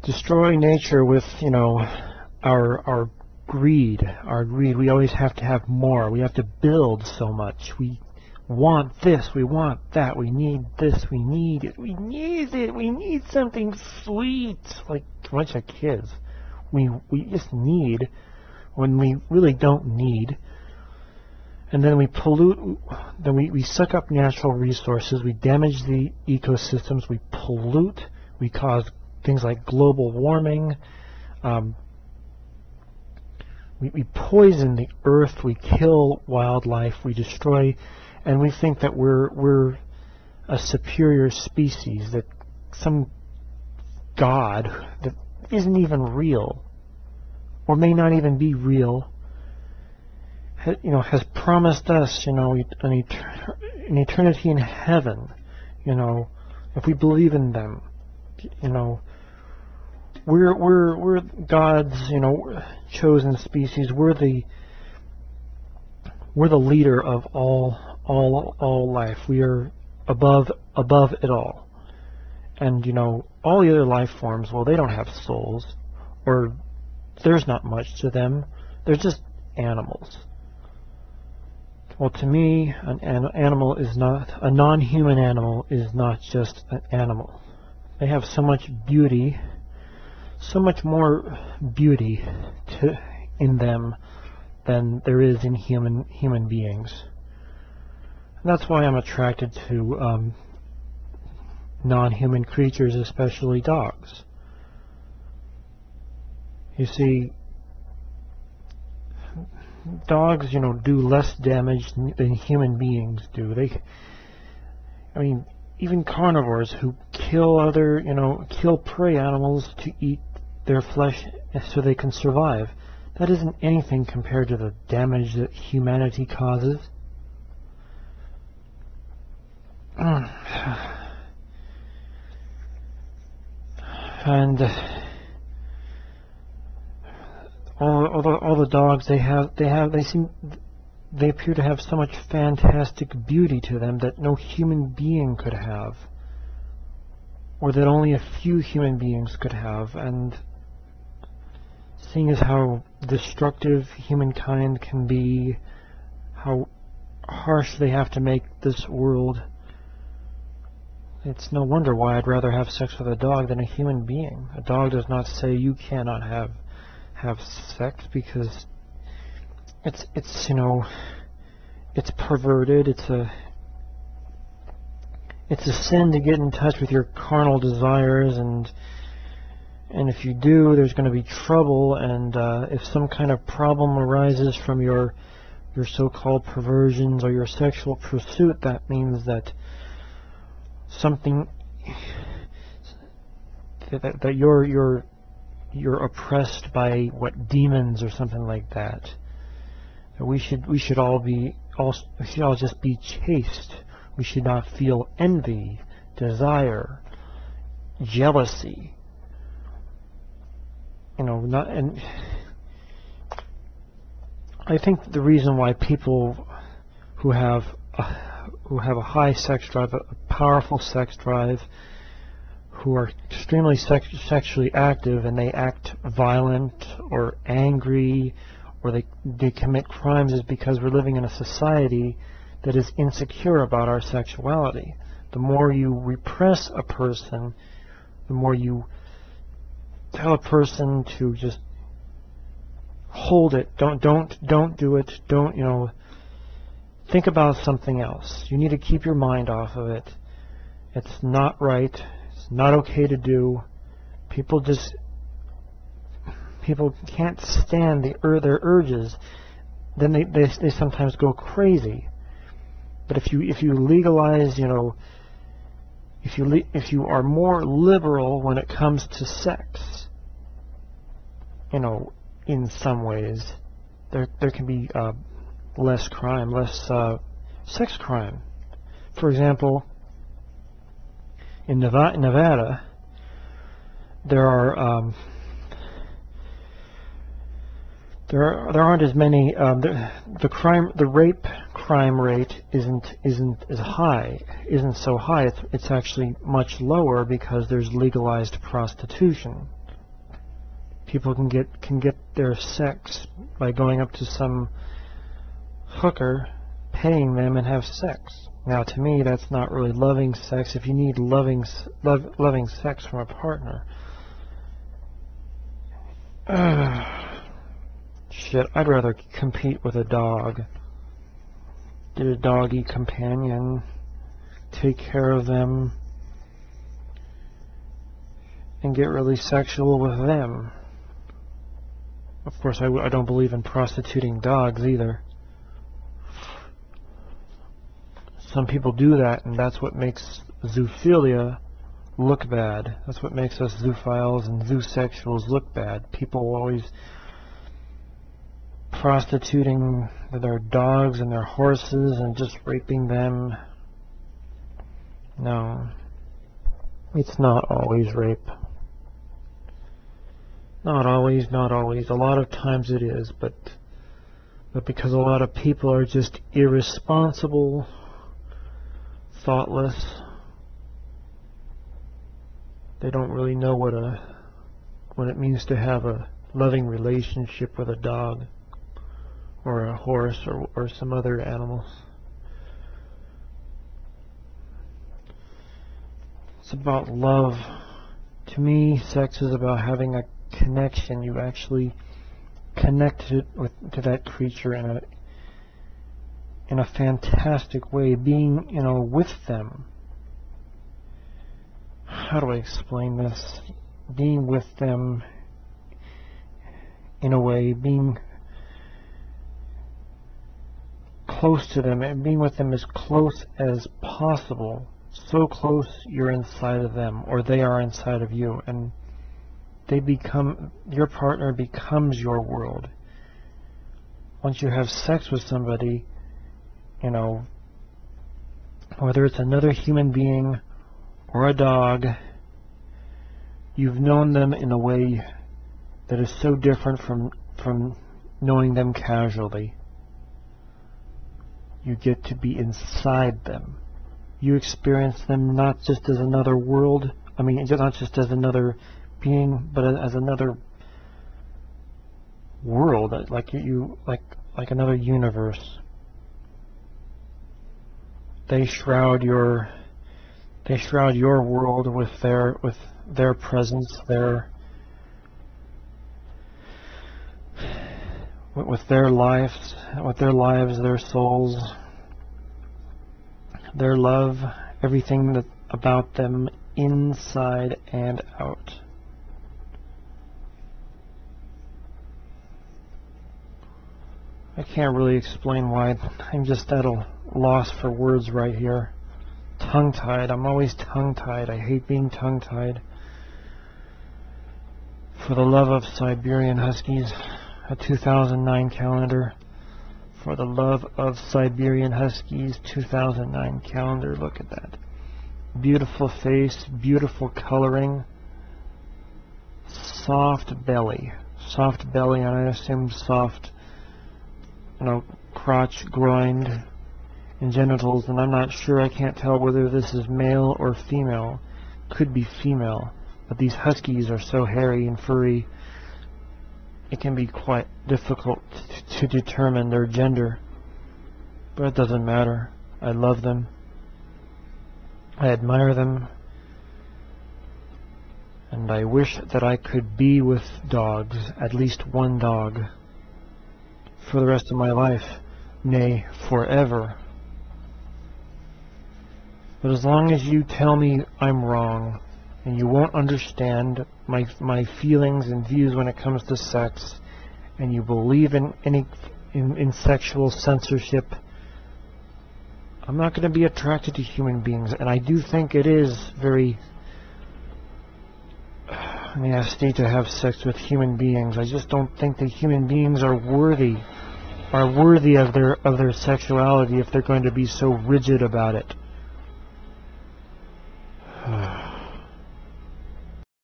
destroy nature with, our greed. Our greed. We always have to have more. We have to build so much. We want this. We want that. We need this. We need it. We need it. We need something sweet. Like a bunch of kids. We just need when we really don't need. And then we pollute, then we suck up natural resources, we damage the ecosystems, we pollute, we cause things like global warming, we poison the earth, we kill wildlife, we destroy, and we think that we're a superior species, that some God that isn't even real, or may not even be real, has promised us, an eternity in heaven, if we believe in them, we're God's, chosen species. We're the leader of all life. We are above it all, and all the other life forms. Well, they don't have souls, or there's not much to them. They're just animals. Well, to me, an animal is not, a non-human animal is not just an animal. They have so much beauty, so much more beauty in them than there is in human beings. And that's why I'm attracted to non-human creatures, especially dogs. You see, dogs, do less damage than human beings do. Even carnivores who kill kill prey animals to eat their flesh so they can survive. That isn't anything compared to the damage that humanity causes. And all the dogs they appear to have so much fantastic beauty to them that no human being could have, or that only a few human beings could have. And seeing as how destructive humankind can be, how harsh they have to make this world, it's no wonder why I'd rather have sex with a dog than a human being. A dog does not say you cannot have sex, because it's perverted. It's a sin to get in touch with your carnal desires, and if you do, there's going to be trouble. And if some kind of problem arises from your so-called perversions or your sexual pursuit, that means that something that you're oppressed by what demons or something like that. We should all just be chaste. We should not feel envy, desire, jealousy. And I think the reason why people who have a high sex drive, a powerful sex drive, who are extremely sexually active, and they act violent or angry, or they commit crimes, is because we're living in a society that is insecure about our sexuality. The more you repress a person, the more you tell a person to just hold it, don't do it, don't, think about something else. You need to keep your mind off of it. It's not right. It's not okay to do. People can't stand their urges. Then they sometimes go crazy. But if you legalize, if you are more liberal when it comes to sex, in some ways, there can be less crime, less sex crime. For example, in Nevada, there aren't as many. The rape crime rate isn't so high. It's actually much lower because there's legalized prostitution. People can get their sex by going up to some hooker, paying them, and have sex. Now, to me, that's not really loving sex. If you need loving sex from a partner, shit, I'd rather compete with a dog. Get a doggy companion, take care of them, and get really sexual with them. Of course, I don't believe in prostituting dogs either. Some people do that, and that's what makes zoophilia look bad. That's what makes us zoophiles and zoosexuals look bad. People always prostituting their dogs and their horses and just raping them. No, it's not always rape. Not always, not always. A lot of times it is, but because a lot of people are just irresponsible, thoughtless, they don't really know what it means to have a loving relationship with a dog or a horse or some other animals. It's about love. To me, sex is about having a connection. You actually connect to that creature in a fantastic way, being, with them. How do I explain this? Being with them in a way, being close to them, and being with them as close as possible. So close you're inside of them, or they are inside of you, and your partner becomes your world. Once you have sex with somebody, whether it's another human being or a dog, you've known them in a way that is so different from knowing them casually. You get to be inside them. You experience them not just as another world, not just as another being, but as another world, like another universe. They shroud your world with their presence, with their lives, their souls, their love, everything about them, inside and out. I can't really explain why. I'm just at a loss for words right here. Tongue-tied. I'm always tongue-tied. I hate being tongue-tied. For the love of Siberian Huskies, a 2009 calendar. For the love of Siberian Huskies, 2009 calendar. Look at that. Beautiful face, beautiful coloring. Soft belly. Soft belly, and I assume soft, crotch, groin, and genitals, and I'm not sure, I can't tell whether this is male or female. Could be female, but these Huskies are so hairy and furry, it can be quite difficult to determine their gender. But it doesn't matter. I love them. I admire them. And I wish that I could be with dogs, at least one dog, for the rest of my life, nay, forever. But as long as you tell me I'm wrong, and you won't understand my feelings and views when it comes to sex, and you believe in sexual censorship, I'm not going to be attracted to human beings. And I do think it is very nasty to have sex with human beings. I just don't think that human beings are worthy of their sexuality if they're going to be so rigid about it.